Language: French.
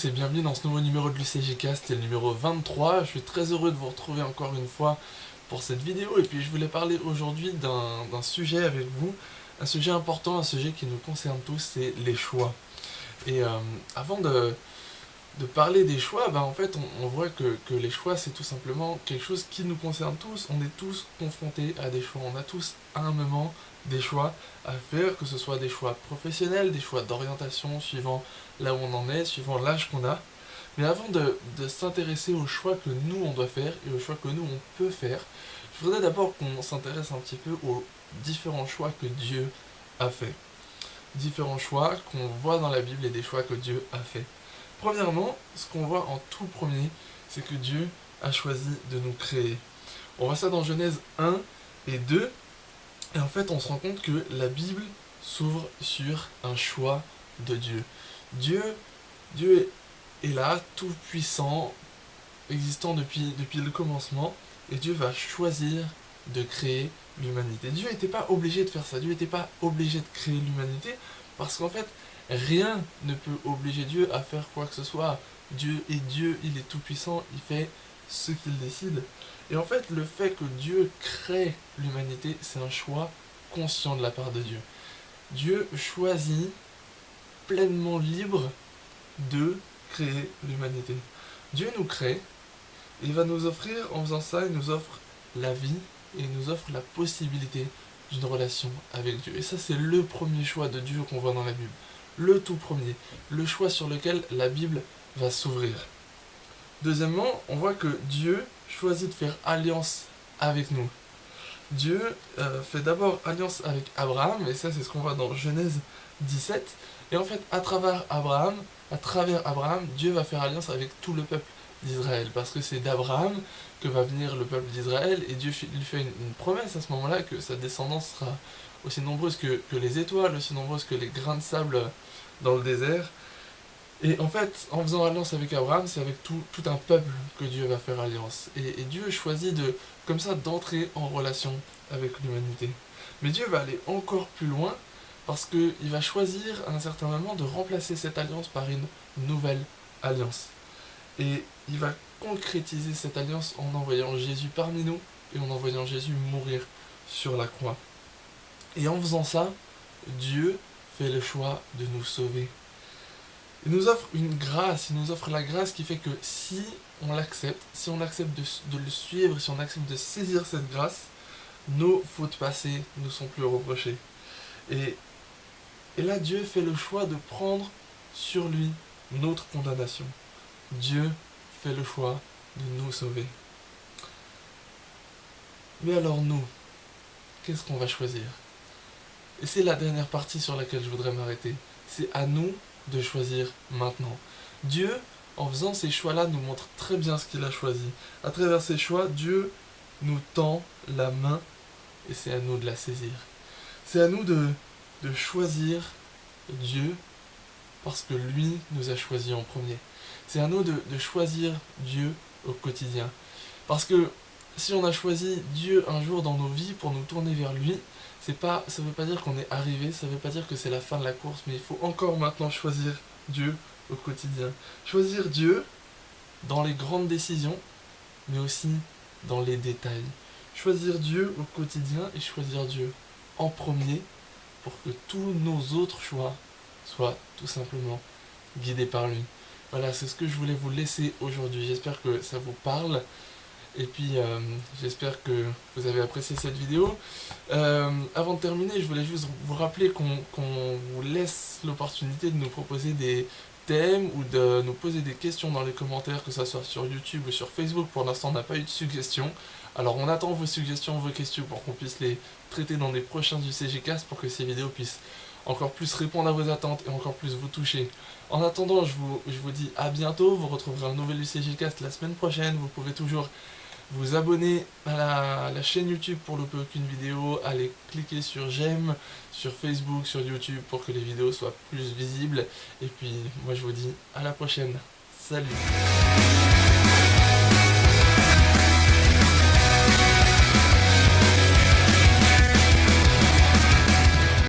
tous et bienvenue dans ce nouveau numéro de l'UCGcast, c'est le numéro 23. Je suis très heureux de vous retrouver encore une fois pour cette vidéo et puis je voulais parler aujourd'hui d'un sujet avec vous, un sujet important, un sujet qui nous concerne tous, c'est les choix. Et avant de parler des choix, en fait on voit que les choix c'est tout simplement quelque chose qui nous concerne tous, on est tous confrontés à des choix, on a tous à un moment des choix à faire, que ce soit des choix professionnels, des choix d'orientation suivant là où on en est, suivant l'âge qu'on a. Mais avant de s'intéresser aux choix que nous on doit faire et aux choix que nous on peut faire, je voudrais d'abord qu'on s'intéresse un petit peu aux différents choix que Dieu a fait. Différents choix qu'on voit dans la Bible et des choix que Dieu a fait. Premièrement, ce qu'on voit en tout premier, c'est que Dieu a choisi de nous créer. On voit ça dans Genèse 1 et 2, et en fait on se rend compte que la Bible s'ouvre sur un choix de Dieu. Dieu est là, tout puissant, existant depuis le commencement, et Dieu va choisir de créer l'humanité. Dieu n'était pas obligé de faire ça, Dieu n'était pas obligé de créer l'humanité, parce qu'en fait, rien ne peut obliger Dieu à faire quoi que ce soit. Dieu est Dieu, il est tout puissant, il fait ce qu'il décide. Et en fait, le fait que Dieu crée l'humanité, c'est un choix conscient de la part de Dieu. Dieu choisit pleinement libre de créer l'humanité. Dieu nous crée, et il va nous offrir, en faisant ça, il nous offre la vie, et il nous offre la possibilité d'une relation avec Dieu. Et ça, c'est le premier choix de Dieu qu'on voit dans la Bible. Le tout premier, le choix sur lequel la Bible va s'ouvrir. Deuxièmement, on voit que Dieu choisit de faire alliance avec nous. Dieu fait d'abord alliance avec Abraham, et ça c'est ce qu'on voit dans Genèse 17. Et en fait, à travers Abraham, Dieu va faire alliance avec tout le peuple d'Israël, parce que c'est d'Abraham que va venir le peuple d'Israël, et Dieu lui fait une promesse à ce moment-là, que sa descendance sera aussi nombreuse que les étoiles, aussi nombreuse que les grains de sable dans le désert. Et en fait, en faisant alliance avec Abraham, c'est avec tout un peuple que Dieu va faire alliance. Et Dieu choisit comme ça d'entrer en relation avec l'humanité. Mais Dieu va aller encore plus loin, parce qu'il va choisir à un certain moment de remplacer cette alliance par une nouvelle alliance. Et il va concrétiser cette alliance en envoyant Jésus parmi nous, et en envoyant Jésus mourir sur la croix. Et en faisant ça, Dieu fait le choix de nous sauver. Il nous offre une grâce, il nous offre la grâce qui fait que si on l'accepte, si on accepte de le suivre, si on accepte de saisir cette grâce, nos fautes passées ne sont plus reprochées. Et là, Dieu fait le choix de prendre sur lui notre condamnation. Dieu fait le choix de nous sauver. Mais alors nous, qu'est-ce qu'on va choisir? Et c'est la dernière partie sur laquelle je voudrais m'arrêter. C'est à nous de choisir maintenant. Dieu, en faisant ces choix-là, nous montre très bien ce qu'il a choisi. À travers ces choix, Dieu nous tend la main et c'est à nous de la saisir. C'est à nous de choisir Dieu parce que lui nous a choisis en premier. C'est à nous de choisir Dieu au quotidien. Parce que si on a choisi Dieu un jour dans nos vies pour nous tourner vers lui, ça veut pas dire qu'on est arrivé, ça veut pas dire que c'est la fin de la course, mais il faut encore maintenant choisir Dieu au quotidien. Choisir Dieu dans les grandes décisions, mais aussi dans les détails. Choisir Dieu au quotidien et choisir Dieu en premier pour que tous nos autres choix soient tout simplement guidés par lui. Voilà, c'est ce que je voulais vous laisser aujourd'hui. J'espère que ça vous parle. Et puis j'espère que vous avez apprécié cette vidéo. Avant de terminer, je voulais juste vous rappeler qu'on vous laisse l'opportunité de nous proposer des thèmes ou de nous poser des questions dans les commentaires, que ce soit sur YouTube ou sur Facebook. Pour l'instant, on n'a pas eu de suggestions. Alors on attend vos suggestions, vos questions pour qu'on puisse les traiter dans les prochains UCGcast pour que ces vidéos puissent encore plus répondre à vos attentes et encore plus vous toucher. En attendant, je vous dis à bientôt. Vous retrouverez un nouvel UCGcast la semaine prochaine. Vous pouvez toujours vous abonner à la chaîne YouTube pour louper aucune vidéo, aller cliquer sur j'aime sur Facebook, sur YouTube pour que les vidéos soient plus visibles. Et puis moi je vous dis à la prochaine. Salut!